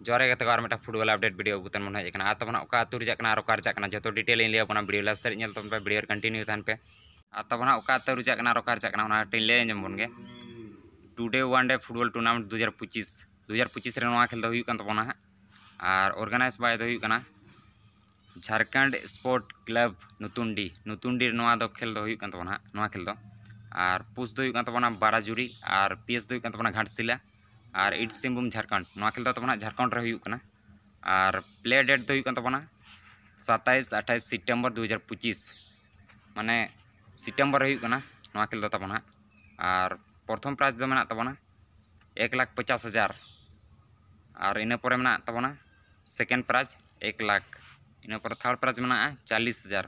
जोरे गते और मेटा फुटबॉल अपडेट वीडियो गुतन मन हज कना तबना ओका आतु रिजा कना रोका रिजा कना जतो डिटेल इन लिया बना वीडियो लास्ट तक नेल तबन पे वीडियो कंटिन्यू थान पे तबना ओका आतु रिजा कना रोका रिजा कना ओना टिन ले जम बनगे today one day football tournament 2025 रे नोआ खेल दो हुई कन तबना और ऑर्गेनाइज बाय दो हुई कना झारखंड स्पोर्ट क्लब नुतुंडी नोआ दो खेल दो हुई कन तबना नोआ खेल दो और पुस दो हुई कन तबना बाराजुरी और पीएस दो हुई कन तबना घाटशिला और ईस्ट सिंहभूम झारखंड नोआ खेल दो तबना झारखंड रे हुई कना और प्ले डेट दो हुई कन तबना 27-28 सितंबर 2025 माने सितंबर हुई कना नोआ खेल दो तबना और प्रथम प्राइज दो मेना तबना 1,50,000 और इन पर मेना तबना सेकेंड प्राइज 1 लाख इन पर थर्ड प्राइज मेना 40,000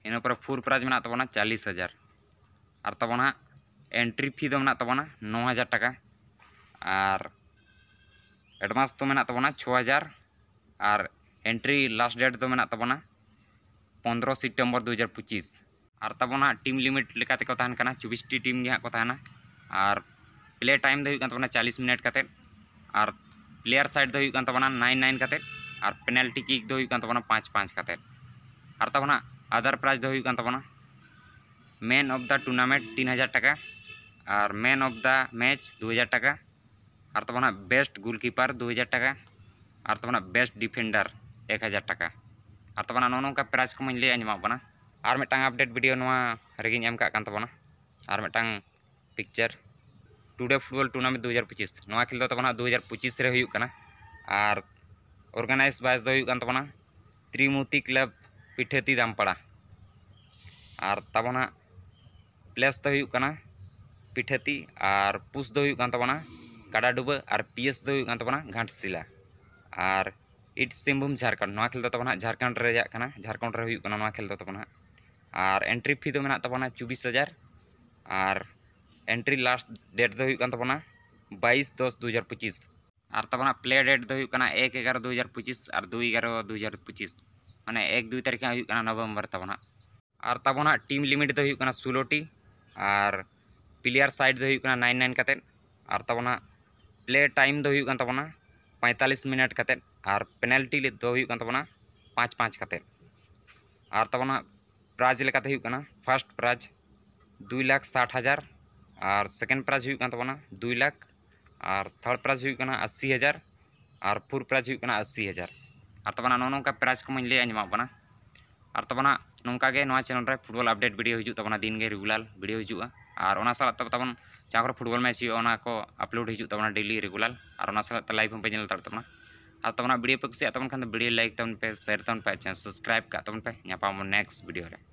इन पर फोर्थ प्राइज मेना तबना 40,000 और तबना एंट्री फी दो मेना तबना 9,000 टाका और एडवांस तो मेना तबना 6,000 और एंट्री लास्ट डेट दो मेना तबना 15 सितंबर 2025 और तबना टीम लिमिट लेकाते को तहन कना 24 टी टीम गे को तहना और प्ले टाइम दो हुई कन तबना 40 मिनट काते और प्लेयर साइड दो हुई कन तबना 9-9 काते और पेनल्टी किक दो हुई कन तबना 5-5 काते और तबना अदर प्राइज दो हुई कन तबना मैन ऑफ द टूर्नामेंट 3,000 टाका और मैन ऑफ द मैच 2,000 टाका और तबना बेस्ट गोलकीपर 2,000 टाका और तबना बेस्ट डिफेंडर 1,000 टाका और तबना नोनोंका प्राइज को मैं ले आंजमा बना और मिटांग अपडेट वीडियो नोआ रेगिन एम का कान तबना और मिटांग पिक्चर टुडे फुटबॉल टूर्नामेंट 2025 नोआ खेल दो तबना 2025 रे हुई कना और ऑर्गेनाइज बाइज दो हुई कन तबना त्रिमूर्ति क्लब पिठेती दामपाड़ा और तबना प्लेस दो हुई कना पिठेती और पुस दो हुई कन तबना काडाडुबा और पीएस दो हुई कन तबना घाटशिला और ईस्ट सिंहभूम झारखंड नोआ खेल दो तबना झारखंड रे जा कना झारखंड रे हुई कना नोआ खेल दो तबना और एंट्री फी दो मेना तबना 24,000 और एंट्री लास्ट डेट दो हुई कन तबना 22-10-2025 और तबना प्ले डेट दो हुई कना 1-11-2025 और 2-11-2025 माने 1-2 तारीख हुई कना नवंबर तबना और तबना टीम लिमिट दो हुई कना 16 टी और प्लेयर साइड दो हुई कना 9-9 काते और तबना प्ले टाइम दो हुई कन तबना 45 मिनट काते और पेनल्टी दो हुई कन तबना 5-5 काते और तबना प्राइज लेकाते हुई कना फर्स्ट प्राइज 2,60,000 और सेकेंड प्राइज हुई कन तबना 2 लाख और थर्ड प्राइज हुई कना 80,000 और फोर्थ प्राइज हुई कना 80,000 और तबना नोनोंका प्राइज को मैं ले आंजमा बना और तबना नोंका गे नोआ चैनल रे फुटबॉल अपडेट वीडियो हिजु तबना दिन गे रेगुलर वीडियो हिजुआ और ओना साला तबन चाकर फुटबॉल मैच हुई ओना को अपलोड हिजु तबना डेली रेगुलर और ओना साला लाइव हम पे नेल तार तबना और तबना वीडियो पे कुछ तबन खान वीडियो लाइक तबन पे शेयर तबन पे सब्सक्राइब का तबन पे नेक्स्ट वीडियो रे।